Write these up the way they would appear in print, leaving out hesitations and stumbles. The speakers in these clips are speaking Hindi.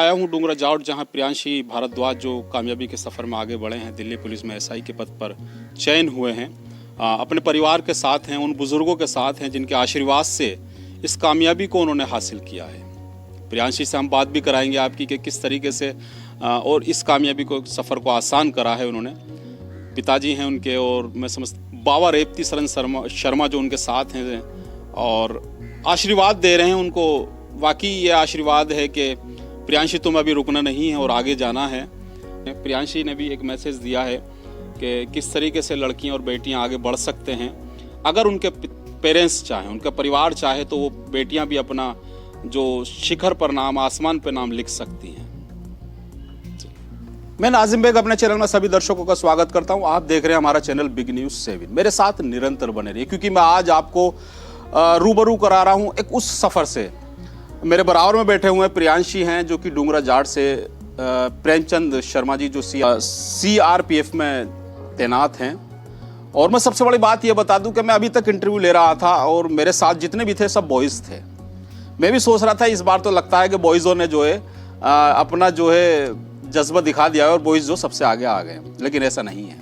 आया हूँ डूंगरा जाट, जहाँ प्रियांशी भारद्वाज जो कामयाबी के सफ़र में आगे बढ़े हैं, दिल्ली पुलिस में एसआई के पद पर चयन हुए हैं, अपने परिवार के साथ हैं, उन बुज़ुर्गों के साथ हैं जिनके आशीर्वाद से इस कामयाबी को उन्होंने हासिल किया है। प्रियांशी से हम बात भी कराएंगे आपकी कि किस तरीके से और इस कामयाबी को सफ़र को आसान करा है उन्होंने। पिताजी हैं उनके, और मैं समझ बाबा रेवती सरन शर्मा जो उनके साथ हैं और आशीर्वाद दे रहे हैं उनको। वाकई ये आशीर्वाद है कि प्रियांशी तुम अभी रुकना नहीं है और आगे जाना है। प्रियांशी ने भी एक मैसेज दिया है कि किस तरीके से लड़कियां और बेटियां आगे बढ़ सकते हैं। अगर उनके पेरेंट्स चाहें, उनका परिवार चाहे, तो वो बेटियां भी अपना जो शिखर पर नाम, आसमान पर नाम लिख सकती हैं। मैं नाजिम बेग अपने चैनल में सभी दर्शकों का स्वागत करता हूं। आप देख रहे हैं हमारा चैनल बिग न्यूज 7। मेरे साथ निरंतर बने रहिए, क्योंकि मैं आज आपको रूबरू करा रहा हूं एक उस सफ़र से। मेरे बराबर में बैठे हुए प्रियांशी हैं, जो कि डूंगरा जाट से प्रेमचंद शर्मा जी जो CRPF में तैनात हैं। और मैं सबसे बड़ी बात ये बता दूं कि मैं अभी तक इंटरव्यू ले रहा था और मेरे साथ जितने भी थे सब बॉयज़ थे। मैं भी सोच रहा था इस बार तो लगता है कि बॉयज़ों ने जो है अपना जो है जज्बा दिखा दिया है और बॉयज़ जो सबसे आगे आ गए, लेकिन ऐसा नहीं है।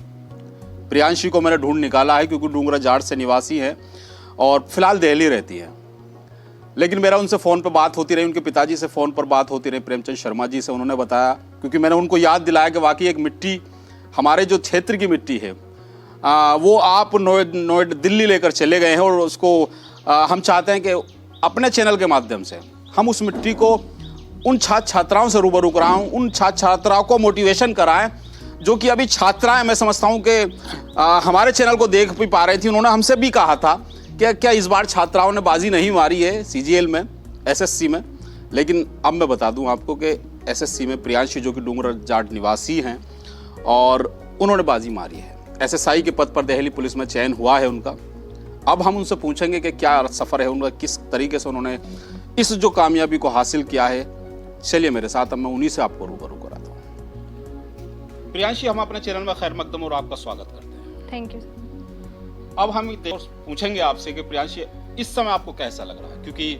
प्रियांशी को मैंने ढूंढ निकाला है, क्योंकि डूंगरा जाट से निवासी है और फिलहाल दिल्ली रहती है। लेकिन मेरा उनसे फ़ोन पर बात होती रही, उनके पिताजी से फ़ोन पर बात होती रही, प्रेमचंद शर्मा जी से। उन्होंने बताया, क्योंकि मैंने उनको याद दिलाया कि वाकई एक मिट्टी, हमारे जो क्षेत्र की मिट्टी है, वो आप नोएडा दिल्ली लेकर चले गए हैं, और उसको हम चाहते हैं कि अपने चैनल के माध्यम से हम उस मिट्टी को उन छात्र छात्राओं से रूबरू कराएं, उन छात्र छात्राओं को मोटिवेशन कराएं जो कि अभी छात्राएं, मैं समझता हूं कि हमारे चैनल को देख भी पा रही थी। उन्होंने हमसे भी कहा था कि क्या इस बार छात्राओं ने बाजी नहीं मारी है CGL में, SSC में। लेकिन अब मैं बता दूं आपको कि SSC में प्रियांशी, जो कि डूंगरा जाट निवासी हैं, और उन्होंने बाजी मारी है। SSI के पद पर दिल्ली पुलिस में चयन हुआ है उनका। अब हम उनसे पूछेंगे कि क्या सफ़र है उनका, किस तरीके से उन्होंने इस जो कामयाबी को हासिल किया है। चलिए मेरे साथ, अब मैं उन्हीं से आपको रूबरू कराता हूँ। प्रियांशी, हम अपने चैनल में खैर मकदम और आपका स्वागत करते हैं। Thank you. अब हम पूछेंगे आपसे कि प्रियांशी, इस समय आपको कैसा लग रहा है, क्योंकि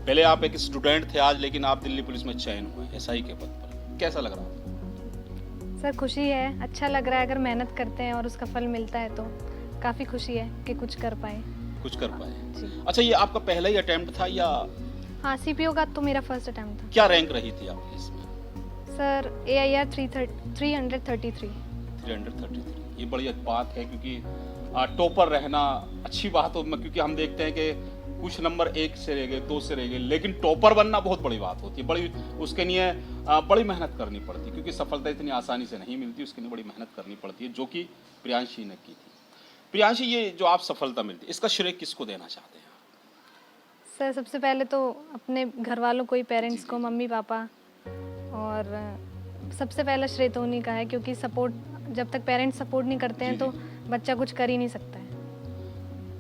पहले आप एक स्टूडेंट थे आज, लेकिन आप दिल्ली पुलिस में चयन हुए SI के पद पर। कैसा लग रहा है? सर खुशी है, अच्छा लग रहा है। अगर मेहनत करते हैं और उसका फल मिलता है तो काफ़ी खुशी है कि कुछ कर पाए। अच्छा, ये आपका पहला ही अटेम्प्ट था या? हाँ, CPO का तो मेरा फर्स्ट अटेम्प्ट था। क्या रैंक रही थी आपकी इसमें? Sir AIR 333। ये बड़ी बात है, क्योंकि टॉपर रहना अच्छी बात हो, क्योंकि हम देखते हैं कि कुछ नंबर 1 से रह गए, 2 से रह गए, लेकिन टॉपर बनना बहुत बड़ी बात होती है। बड़ी उसके लिए बड़ी मेहनत करनी पड़ती है, क्योंकि सफलता इतनी आसानी से नहीं मिलती, उसके लिए बड़ी मेहनत करनी पड़ती है, जो कि प्रियांशी ने की थी। प्रियांशी, ये जो आप सफलता मिलती है, इसका श्रेय किसको देना चाहते हैं? सर सबसे पहले तो अपने घर वालों को ही, पेरेंट्स को, मम्मी पापा, और सबसे पहला श्रेय तो उन्हीं का है, क्योंकि सपोर्ट, जब तक पेरेंट्स सपोर्ट नहीं करते हैं तो बच्चा कुछ कर ही नहीं सकता है।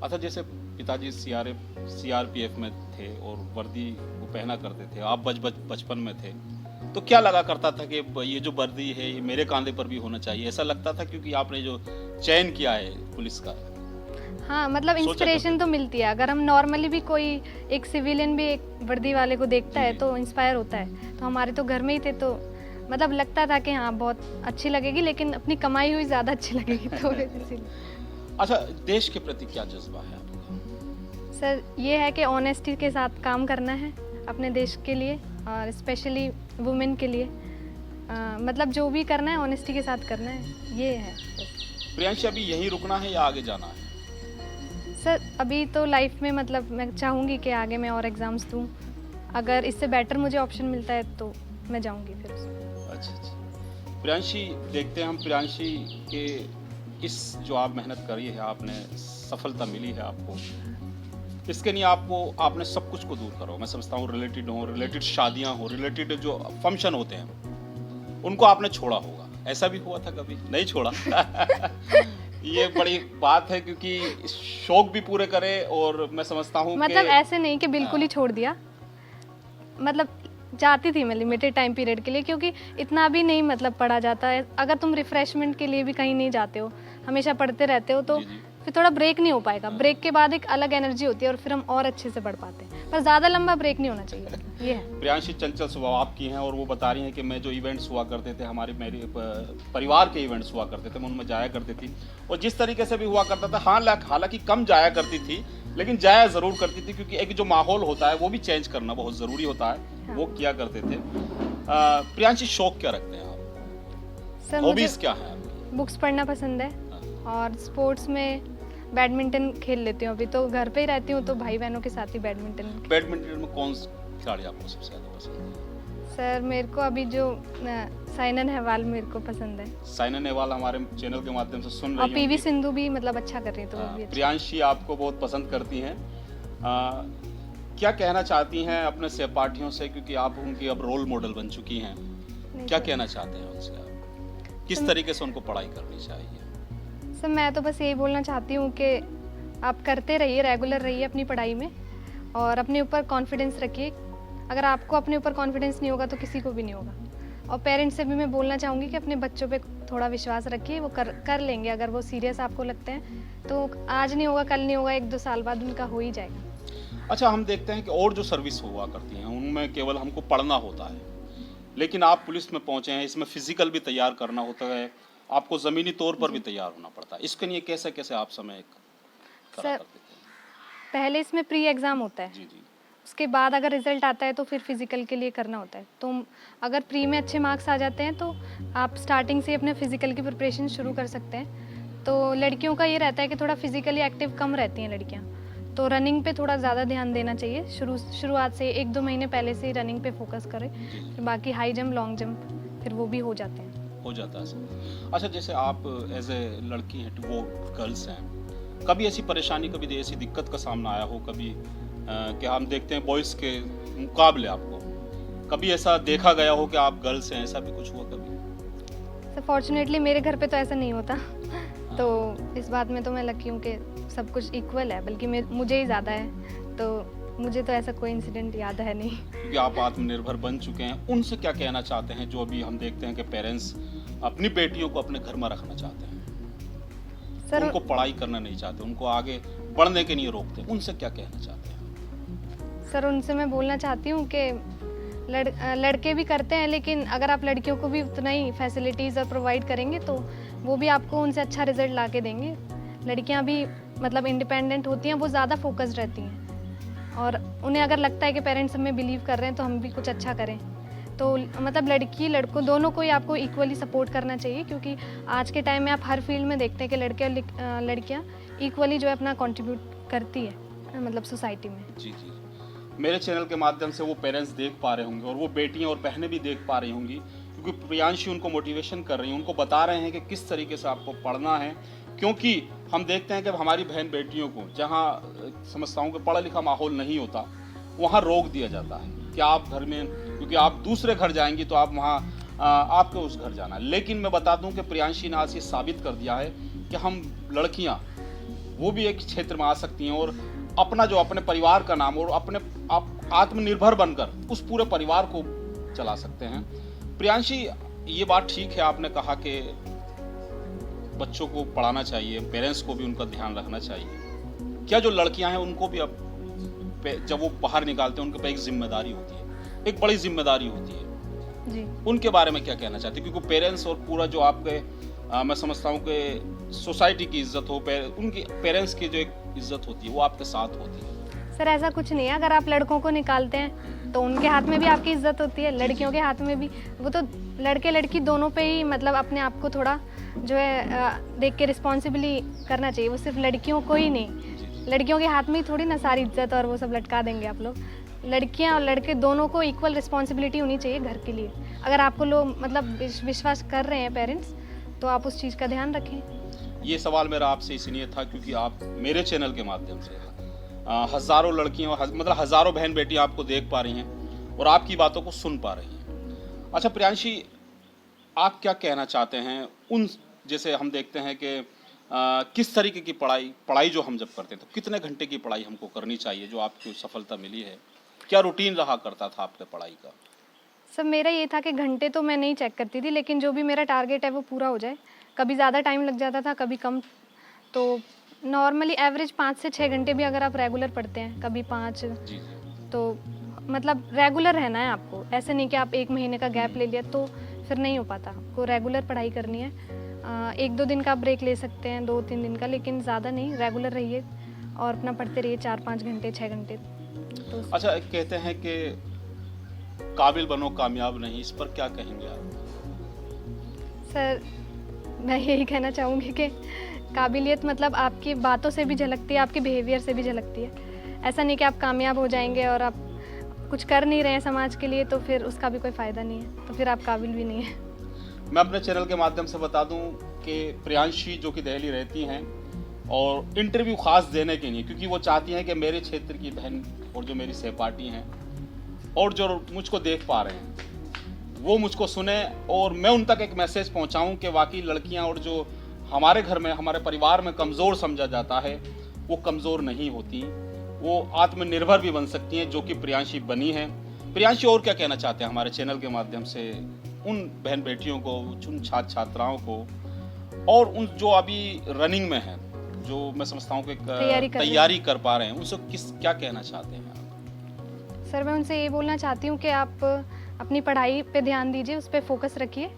अच्छा, जैसे पिताजी CRPF में थे और वर्दी वो पहना करते थे, आप बचपन में थे, तो क्या लगा करता था कि ये जो वर्दी है ये मेरे कांधे पर भी होना चाहिए? ऐसा लगता था, क्योंकि आपने जो चयन किया है पुलिस का? हाँ, मतलब इंस्पिरेशन तो मिलती है। अगर हम नॉर्मली भी कोई एक सिविलियन भी एक वर्दी वाले को देखता है तो इंस्पायर होता है। तो हमारे तो घर में ही थे, तो मतलब लगता था कि हाँ बहुत अच्छी लगेगी, लेकिन अपनी कमाई हुई ज़्यादा अच्छी लगेगी, तो इसीलिए। अच्छा, देश के प्रति क्या जज्बा है आपका? सर ये है कि ऑनेस्टी के साथ काम करना है अपने देश के लिए, और स्पेशली वुमेन के लिए। मतलब जो भी करना है ऑनेस्टी के साथ करना है, ये है। प्रियांशी, अभी यहीं रुकना है या आगे जाना है? सर अभी तो लाइफ में, मतलब मैं चाहूँगी कि आगे मैं और एग्ज़ाम्स दूँ। अगर इससे बेटर मुझे ऑप्शन मिलता है तो मैं जाऊँगी फिर उसमें। अच्छा। प्रियांशी, देखते हैं हम प्रियांशी के इस जो आप मेहनत करी है, आपने सफलता मिली है आपको, इसके लिए आपने सब कुछ को दूर करो। मैं समझता हूँ रिलेटेड शादियाँ हो, रिलेटेड जो फंक्शन होते हैं, उनको आपने छोड़ा होगा। ऐसा भी हुआ था कभी? नहीं छोड़ा? ये बड़ी बात है, क्योंकि शौक भी पूरे करे, और मैं समझता हूँ मतलब ऐसे नहीं कि बिल्कुल ही छोड़ दिया। मतलब जाती थी मैं लिमिटेड टाइम पीरियड के लिए, क्योंकि इतना भी नहीं मतलब पढ़ा जाता है। अगर तुम रिफ्रेशमेंट के लिए भी कहीं नहीं जाते हो, हमेशा पढ़ते रहते हो, तो फिर थोड़ा ब्रेक नहीं हो पाएगा। ब्रेक के बाद एक अलग एनर्जी होती है और फिर हम और अच्छे से बढ़ पाते हैं, पर ज़्यादा लंबा ब्रेक नहीं होना चाहिए। ये है। प्रियांशी चंचल स्वभाव आपकी हैं और वो बता रही हैं कि मैं जो इवेंट्स हुआ करते थे, हमारे मेरे परिवार के इवेंट्स हुआ करते थे, मैं उनमें जाया करती थी और जिस तरीके से भी हुआ करता था, हालांकि कम जाया करती थी लेकिन जाया ज़रूर करती थी, क्योंकि एक जो माहौल होता है वो भी चेंज करना बहुत ज़रूरी होता है। वो किया करते थे। प्रियांशी, शौक क्या रखते हैं आप? सर हॉबीज़ क्या है आपकी? बुक्स पढ़ना पसंद है और स्पोर्ट्स में बैडमिंटन खेल लेती हूँ। अभी तो घर पे ही रहती हूँ तो भाई बहनों के साथ ही बैडमिंटन में कौन सा खिलाड़ी आपको सबसे ज़्यादा पसंद है? सर मेरे को अभी जो साइना नेहवाल मेरे को पसंद है। साइना नेहवाल हमारे चैनल के माध्यम से सुन और रही पीवी होंगी। सिंधु भी मतलब अच्छा कर रही है, तो वो भी अच्छा। प्रियांशी आपको बहुत पसंद करती हैं। क्या कहना चाहती हैं अपने सहपाठियों से, क्योंकि आप उनकी अब रोल मॉडल बन चुकी हैं? क्या कहना चाहते हैं उनसे आप? किस तरीके से उनको पढ़ाई करनी चाहिए? सर मैं तो बस यही बोलना चाहती हूँ कि आप करते रहिए, रेगुलर रहिए अपनी पढ़ाई में और अपने ऊपर कॉन्फिडेंस रखिए। अगर आपको अपने ऊपर कॉन्फिडेंस नहीं होगा तो किसी को भी नहीं होगा। और पेरेंट्स से भी मैं बोलना चाहूँगी कि अपने बच्चों पे थोड़ा विश्वास रखिए, वो कर लेंगे। अगर वो सीरियस आपको लगते हैं तो आज नहीं होगा, कल नहीं होगा, 1-2 साल बाद उनका हो ही जाएगा। अच्छा, हम देखते हैं कि और जो सर्विस हुआ करती हैं उनमें केवल हमको पढ़ना होता है, लेकिन आप पुलिस में पहुंचे हैं, इसमें फिजिकल भी तैयार करना होता है, आपको ज़मीनी तौर पर भी तैयार होना पड़ता है। इसके लिए कैसे कैसे आप समय करा सर करते थे? पहले इसमें प्री एग्ज़ाम होता है, जी जी। उसके बाद अगर रिजल्ट आता है तो फिर फिज़िकल के लिए करना होता है। तो अगर प्री में अच्छे मार्क्स आ जाते हैं तो आप स्टार्टिंग से अपने फिज़िकल की प्रिपरेशन शुरू कर सकते हैं। तो लड़कियों का ये रहता है कि थोड़ा फिज़िकली एक्टिव कम रहती हैं लड़कियाँ, तो रनिंग पे थोड़ा ज़्यादा ध्यान देना चाहिए। शुरुआत से 1-2 महीने पहले से ही रनिंग पे फोकस करें, फिर बाकी हाई जंप, लॉन्ग जंप फिर वो भी हो जाते हैं। हो जाता है सर। अच्छा, जैसे आप एज ए लड़की हैं, वो गर्ल्स हैं, कभी ऐसी परेशानी, कभी ऐसी दिक्कत का सामना आया हो कभी कि हम देखते हैं बॉयज़ के मुकाबले आपको कभी ऐसा देखा गया हो कि आप गर्ल्स हैं, ऐसा भी कुछ हुआ कभी? सर फॉर्चुनेटली मेरे घर पे तो ऐसा नहीं होता तो इस बात में तो मैं लकी हूँ कि सब कुछ इक्वल है, बल्कि मुझे ही ज़्यादा है, तो मुझे तो ऐसा कोई इंसिडेंट याद है नहीं। क्योंकि आप आत्मनिर्भर बन चुके हैं, उनसे क्या कहना चाहते हैं जो अभी हम देखते हैं कि पेरेंट्स अपनी बेटियों को अपने घर में रखना चाहते हैं, सर उनको पढ़ाई करना नहीं चाहते, उनको आगे बढ़ने के लिए रोकते हैं, उनसे क्या कहना चाहते हैं? सर उनसे मैं बोलना चाहती हूँ कि लड़के भी करते हैं, लेकिन अगर आप लड़कियों को भी उतना ही फैसिलिटीज़ और प्रोवाइड करेंगे तो वो भी आपको उनसे अच्छा रिजल्ट ला के देंगे। लड़कियाँ भी मतलब इंडिपेंडेंट होती हैं, वो ज़्यादा फोकस्ड रहती हैं और उन्हें अगर लगता है कि पेरेंट्स हमें बिलीव कर रहे हैं तो हम भी कुछ अच्छा करें, तो मतलब लड़की लड़कों दोनों को ही आपको इक्वली सपोर्ट करना चाहिए, क्योंकि आज के टाइम में आप हर फील्ड में देखते हैं कि लड़के और लड़कियाँ इक्वली जो है अपना कंट्रीब्यूट करती है मतलब सोसाइटी में। जी जी। मेरे चैनल के माध्यम से वो पेरेंट्स देख पा रहे होंगे और वो बेटियां और बहनें भी देख पा रही होंगी, क्योंकि प्रियांशी उनको मोटिवेशन कर रही हैं, उनको बता रहे हैं कि किस तरीके से आपको पढ़ना है। क्योंकि हम देखते हैं कि हमारी बहन बेटियों को जहाँ समझता हूँ कि पढ़ा लिखा माहौल नहीं होता, वहाँ रोक दिया जाता है कि आप घर में, क्योंकि आप दूसरे घर जाएंगी तो आप वहाँ आपको उस घर जाना है। लेकिन मैं बता दूँ कि प्रियांशी ने आज ये साबित कर दिया है कि हम लड़कियाँ वो भी एक क्षेत्र में आ सकती हैं और अपना जो अपने परिवार का नाम और अपने आप आत्मनिर्भर बनकर उस पूरे परिवार को चला सकते हैं। प्रियांशी, ये बात ठीक है, आपने कहा कि बच्चों को पढ़ाना चाहिए, पेरेंट्स को भी उनका ध्यान रखना चाहिए। क्या जो लड़कियां हैं उनको भी अब जब वो बाहर निकालते हैं उनके पे एक जिम्मेदारी होती है, एक बड़ी जिम्मेदारी होती है जी, उनके बारे में क्या कहना चाहते हैं? क्योंकि पेरेंट्स और पूरा जो आपके मैं समझता हूँ कि सोसाइटी की इज्जत हो, उनकी पेरेंट्स की जो एक इज्जत होती है वो आपके साथ होती है। सर ऐसा कुछ नहीं है, अगर आप लड़कों को निकालते हैं तो उनके हाथ में भी आपकी इज्जत होती है, लड़कियों के हाथ में भी। वो तो लड़के लड़की दोनों पे ही मतलब अपने आप को थोड़ा जो है देख के रिस्पॉन्सिबली करना चाहिए। वो सिर्फ लड़कियों को ही नहीं, लड़कियों के हाथ में ही थोड़ी ना सारी इज्जत और वो सब लटका देंगे आप लोग। लड़कियां और लड़के दोनों को इक्वल रिस्पॉन्सिबिलिटी होनी चाहिए घर के लिए। अगर आपको लोग मतलब विश्वास कर रहे हैं पेरेंट्स, तो आप उस चीज़ का ध्यान रखें। ये सवाल मेरा आपसे इसलिए था क्योंकि आप मेरे चैनल के माध्यम से हज़ारों लड़कियां मतलब हज़ारों बहन बेटी आपको देख पा रही हैं और आपकी बातों को सुन पा रही हैं। अच्छा प्रियांशी, आप क्या कहना चाहते हैं उन, जैसे हम देखते हैं कि किस तरीके की पढ़ाई जो हम जब करते हैं तो कितने घंटे की पढ़ाई हमको करनी चाहिए, जो आपको सफलता मिली है, क्या रूटीन रहा करता था आपके पढ़ाई का? सर मेरा ये था कि घंटे तो मैं नहीं चेक करती थी, लेकिन जो भी मेरा टारगेट है वो पूरा हो जाए। कभी ज़्यादा टाइम लग जाता था, कभी कम, तो नॉर्मली एवरेज 5 से 6 घंटे भी अगर आप रेगुलर पढ़ते हैं, कभी 5, जी तो मतलब रेगुलर रहना है आपको। ऐसे नहीं कि आप 1 महीने का गैप ले लिया तो फिर नहीं हो पाता। आपको रेगुलर पढ़ाई करनी है। 1-2 दिन का ब्रेक ले सकते हैं, 2-3 दिन का, लेकिन ज़्यादा नहीं। रेगुलर रहिए और अपना पढ़ते रहिए 4-5 घंटे, 6 घंटे। तो अच्छा, कहते हैं कि काबिल बनो कामयाब नहीं, इस पर क्या कहेंगे आप? सर, मैं यही कहना चाहूँगी कि काबिलियत मतलब आपकी बातों से भी झलकती है, आपके बिहेवियर से भी झलकती है। ऐसा नहीं कि आप कामयाब हो जाएंगे और आप कुछ कर नहीं रहे हैं समाज के लिए, तो फिर उसका भी कोई फ़ायदा नहीं है, तो फिर आप काबिल भी नहीं है। मैं अपने चैनल के माध्यम से बता दूं कि प्रियांशी जो कि दिल्ली रहती हैं और इंटरव्यू खास देने के लिए, क्योंकि वो चाहती हैं कि मेरे क्षेत्र की बहन और जो मेरी सहपाठी हैं और जो मुझको देख पा रहे हैं वो मुझको सुने और मैं उन तक एक मैसेज पहुंचाऊं कि वाकई लड़कियां और जो हमारे घर में, हमारे परिवार में कमज़ोर समझा जाता है, वो कमज़ोर नहीं होती, वो आत्मनिर्भर भी बन सकती हैं, जो कि प्रियांशी बनी है। प्रियांशी और क्या कहना चाहते हैं हमारे चैनल के माध्यम से उन बहन बेटियों को, उन छात्र छात्राओं को और उन जो अभी रनिंग में हैं, जो मैं समझता हूँ कि तैयारी कर पा रहे हैं, उनसे क्या कहना चाहते हैं आप? सर, मैं उनसे ये बोलना चाहती हूँ कि आप अपनी पढ़ाई पे ध्यान दीजिए, उस पर फोकस रखिए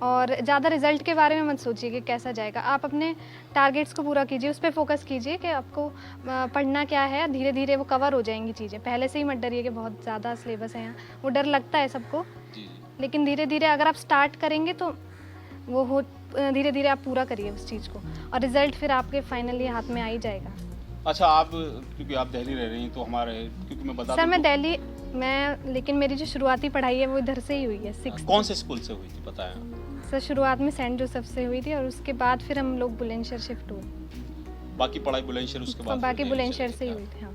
और ज़्यादा रिजल्ट के बारे में मत सोचिए कि कैसा जाएगा। आप अपने टारगेट्स को पूरा कीजिए, उस पर फोकस कीजिए कि आपको पढ़ना क्या है। धीरे धीरे वो कवर हो जाएंगी चीज़ें। पहले से ही मत डरिए कि बहुत ज़्यादा सिलेबस है यहाँ, वो डर लगता है सबको, लेकिन धीरे धीरे अगर आप स्टार्ट करेंगे तो वो हो, धीरे धीरे आप पूरा करिए उस चीज़ को और रिजल्ट फिर आपके फाइनली हाथ में आ ही जाएगा। अच्छा, आप क्योंकि आप दिल्ली रह रही हैं तो हमारे, क्योंकि मैं बता सर, मैं दिल्ली लेकिन मेरी जो शुरुआती पढ़ाई है वो इधर से ही हुई है। 6 कौन से स्कूल से हुई थी बताया? सर, शुरुआत में सेंट जोसेफ से हुई थी और उसके बाद फिर हम लोग बुलंदशहर शिफ्ट हुए। बाकी पढ़ाई बुलंदशहर उसके बाद? बाकी बुलंदशहर से ही हुई थी। हाँ।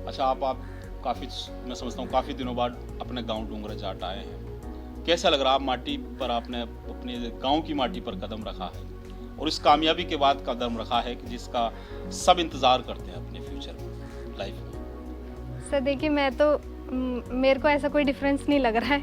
अच्छा, आप काफ़ी, मैं समझता हूँ काफ़ी दिनों बाद अपने गांव डूंगरा जाट आए हैं। कैसा लग रहा, आप माटी पर, आपने अपने गांव की माटी पर कदम रखा है और इस कामयाबी के बाद कदम रखा है कि जिसका सब इंतज़ार करते हैं अपने फ्यूचर में, लाइफ में? सर देखिए, मैं तो मेरे को ऐसा कोई डिफरेंस नहीं लग रहा है,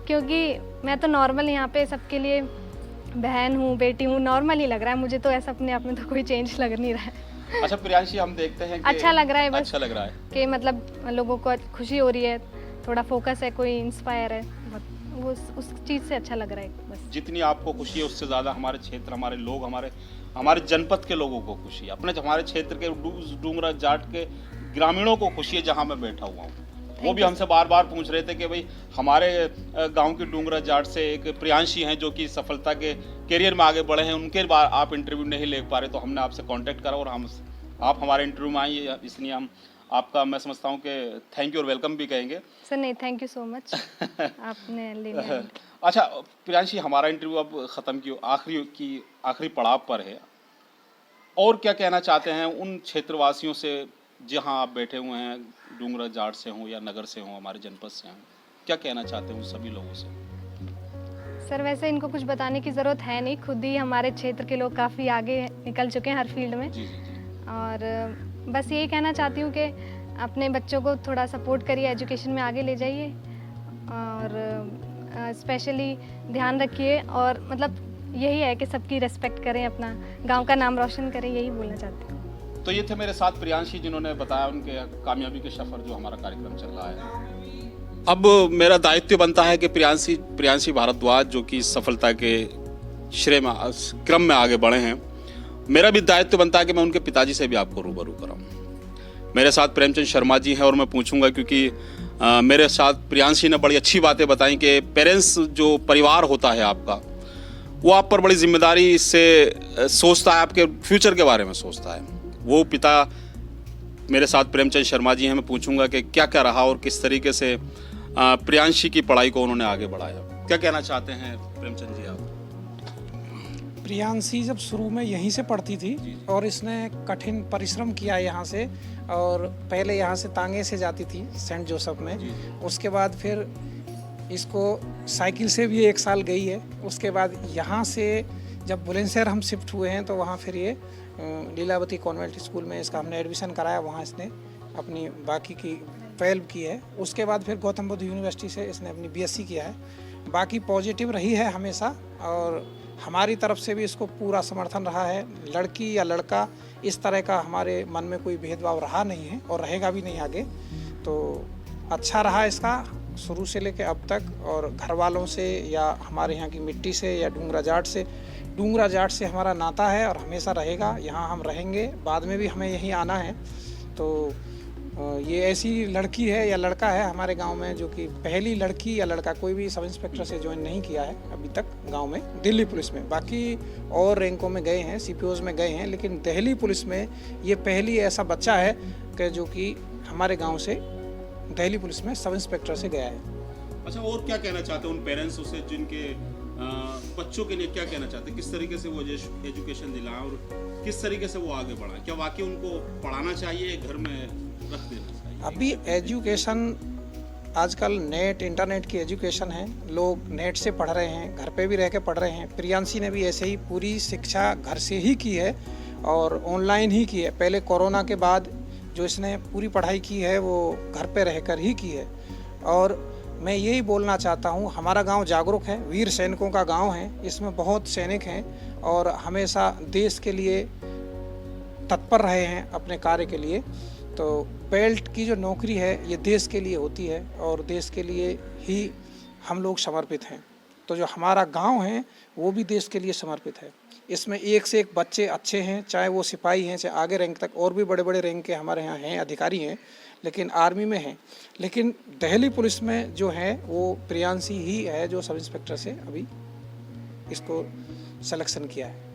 क्योंकि मैं तो नॉर्मल यहाँ पे सबके लिए बहन हूँ, बेटी हूँ, नॉर्मल ही लग रहा है मुझे तो। ऐसा अपने आप में तो कोई चेंज लग नहीं रहा है। अच्छा प्रियांशी, हम देखते हैं कि अच्छा लग रहा है, बस अच्छा लग रहा है कि मतलब लोगों को खुशी हो रही है, थोड़ा फोकस है, कोई इंस्पायर है, वो उस चीज़ से अच्छा लग रहा है बस। जितनी आपको खुशी है उससे ज़्यादा हमारे क्षेत्र, हमारे लोग, हमारे जनपद के लोगों को खुशी है, अपने हमारे क्षेत्र के डूंगरा जाट के ग्रामीणों को खुशी है जहाँ मैं बैठा हुआ हूँ। वो भी हमसे बार बार पूछ रहे थे कि भाई हमारे गांव की डूंगरा जाट से एक प्रियांशी हैं जो कि सफलता के करियर में आगे बढ़े हैं, उनके बाद आप इंटरव्यू नहीं ले पा रहे, तो हमने आपसे कांटेक्ट करा और आप हमारे इंटरव्यू में आइए, इसलिए हम आपका, मैं समझता हूँ कि थैंक यू और वेलकम भी कहेंगे। सर नहीं, थैंक यू सो मच आपने लेने। अच्छा प्रियांशी, हमारा इंटरव्यू अब ख़त्म की आखिरी पड़ाव पर है, और क्या कहना चाहते हैं उन क्षेत्रवासियों से जहाँ आप बैठे हुए हैं, डूंगरा जाट से हों या नगर से हों, हमारे जनपद से हों, क्या कहना चाहते हैं उन सभी लोगों से? सर वैसे इनको कुछ बताने की ज़रूरत है नहीं, खुद ही हमारे क्षेत्र के लोग काफ़ी आगे निकल चुके हैं हर फील्ड में। जी जी जी। और बस यही कहना चाहती हूँ कि अपने बच्चों को थोड़ा सपोर्ट करिए, एजुकेशन में आगे ले जाइए और स्पेशली ध्यान रखिए, और मतलब यही है कि सबकी रेस्पेक्ट करें, अपना गांव का नाम रोशन करें, यही बोलना चाहती हूँ। तो ये थे मेरे साथ प्रियांशी, जिन्होंने बताया उनके कामयाबी के सफ़र जो हमारा कार्यक्रम चल रहा है। अब मेरा दायित्व बनता है कि प्रियांशी भारद्वाज जो कि सफलता के क्रम में आगे बढ़े हैं, मेरा भी दायित्व बनता है कि मैं उनके पिताजी से भी आपको रूबरू कराऊं। मेरे साथ प्रेमचंद शर्मा जी हैं और मैं पूछूंगा, क्योंकि मेरे साथ प्रियांशी ने बड़ी अच्छी बातें बताई कि पेरेंट्स, जो परिवार होता है आपका, वो आप पर बड़ी जिम्मेदारी से सोचता है, आपके फ्यूचर के बारे में सोचता है। वो पिता मेरे साथ प्रेमचंद शर्मा जी हैं, मैं पूछूंगा कि क्या क्या रहा और किस तरीके से प्रियांशी की पढ़ाई को उन्होंने आगे बढ़ाया। क्या कहना चाहते हैं प्रेमचंद जी आप? प्रियांशी जब शुरू में यहीं से पढ़ती थी और इसने कठिन परिश्रम किया यहाँ से, और पहले यहाँ से तांगे से जाती थी सेंट जोसेफ में, उसके बाद फिर इसको साइकिल से भी 1 साल गई है। उसके बाद यहाँ से जब बुलंदशहर हम शिफ्ट हुए हैं तो वहाँ फिर ये लीलावती कॉन्वेंट स्कूल में इसका हमने एडमिशन कराया, वहाँ इसने अपनी बाकी की 12 की है। उसके बाद फिर गौतम बुद्ध यूनिवर्सिटी से इसने अपनी BSc किया है। बाकी पॉजिटिव रही है हमेशा, और हमारी तरफ से भी इसको पूरा समर्थन रहा है। लड़की या लड़का इस तरह का हमारे मन में कोई भेदभाव रहा नहीं है और रहेगा भी नहीं आगे। तो अच्छा रहा इसका शुरू से लेकर अब तक, और घर वालों से या हमारे यहाँ की मिट्टी से या डूंगरा जाट से हमारा नाता है और हमेशा रहेगा। यहाँ हम रहेंगे, बाद में भी हमें यहीं आना है। तो ये ऐसी लड़की है या लड़का है हमारे गांव में जो कि पहली लड़की या लड़का कोई भी सब इंस्पेक्टर से ज्वाइन नहीं किया है अभी तक गांव में, दिल्ली पुलिस में। बाकी और रैंकों में गए हैं, सीपीओज़ में गए हैं, लेकिन दिल्ली पुलिस में ये पहली ऐसा बच्चा है कि जो कि हमारे गांव से दिल्ली पुलिस में सब इंस्पेक्टर से गया है। अच्छा, और क्या कहना चाहते हैं उन पेरेंट्सों से जिनके बच्चों के लिए क्या कहना चाहते हैं, किस तरीके से वो एजुकेशन दिलाएं और किस तरीके से वो आगे बढ़ाएं? क्या वाकई उनको पढ़ाना चाहिए, घर में रख देना चाहिए? अभी एजुकेशन आजकल नेट इंटरनेट की एजुकेशन है, लोग नेट से पढ़ रहे हैं, घर पे भी रह के पढ़ रहे हैं। प्रियांशी ने भी ऐसे ही पूरी शिक्षा घर से ही की है और ऑनलाइन ही की है। पहले कोरोना के बाद जो इसने पूरी पढ़ाई की है वो घर पे रहकर ही की है। और मैं यही बोलना चाहता हूँ, हमारा गांव जागरूक है, वीर सैनिकों का गांव है, इसमें बहुत सैनिक हैं और हमेशा देश के लिए तत्पर रहे हैं अपने कार्य के लिए। तो बेल्ट की जो नौकरी है ये देश के लिए होती है और देश के लिए ही हम लोग समर्पित हैं। तो जो हमारा गांव है वो भी देश के लिए समर्पित है। इसमें एक से एक बच्चे अच्छे हैं, चाहे वो सिपाही हैं, चाहे आगे रैंक तक, और भी बड़े बड़े रैंक के हमारे यहाँ हैं, अधिकारी हैं, लेकिन आर्मी में हैं। लेकिन दिल्ली पुलिस में जो है वो प्रियांशी ही है जो सब इंस्पेक्टर से अभी इसको सिलेक्शन किया है।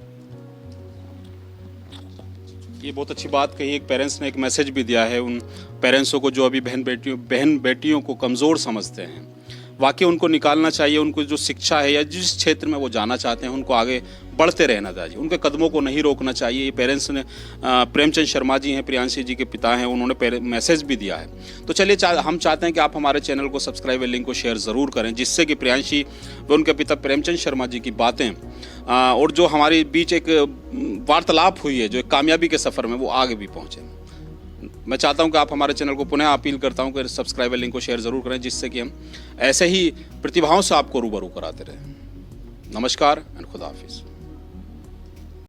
ये बहुत अच्छी बात कही। एक पेरेंट्स ने एक मैसेज भी दिया है उन पेरेंट्सों को जो अभी बहन बेटियों को कमज़ोर समझते हैं। वाकई उनको निकालना चाहिए, उनको जो शिक्षा है या जिस क्षेत्र में वो जाना चाहते हैं उनको आगे बढ़ते रहना चाहिए, उनके कदमों को नहीं रोकना चाहिए। ये पेरेंट्स ने प्रेमचंद शर्मा जी हैं, प्रियांशी जी के पिता हैं, उन्होंने मैसेज भी दिया है। तो चलिए हम चाहते हैं कि आप हमारे चैनल को सब्सक्राइब और लिंक को शेयर ज़रूर करें, जिससे कि प्रियांशी व उनके पिता प्रेमचंद शर्मा जी की बातें और जो हमारे बीच एक वार्तालाप हुई है जो एक कामयाबी के सफ़र में, वो आगे भी पहुँचे। मैं चाहता हूं कि आप हमारे चैनल को पुनः अपील करता हूं कि सब्सक्राइब लिंक को शेयर ज़रूर करें, जिससे कि हम ऐसे ही प्रतिभाओं से आपको रूबरू कराते रहें। नमस्कार एंड खुदा हाफिज़।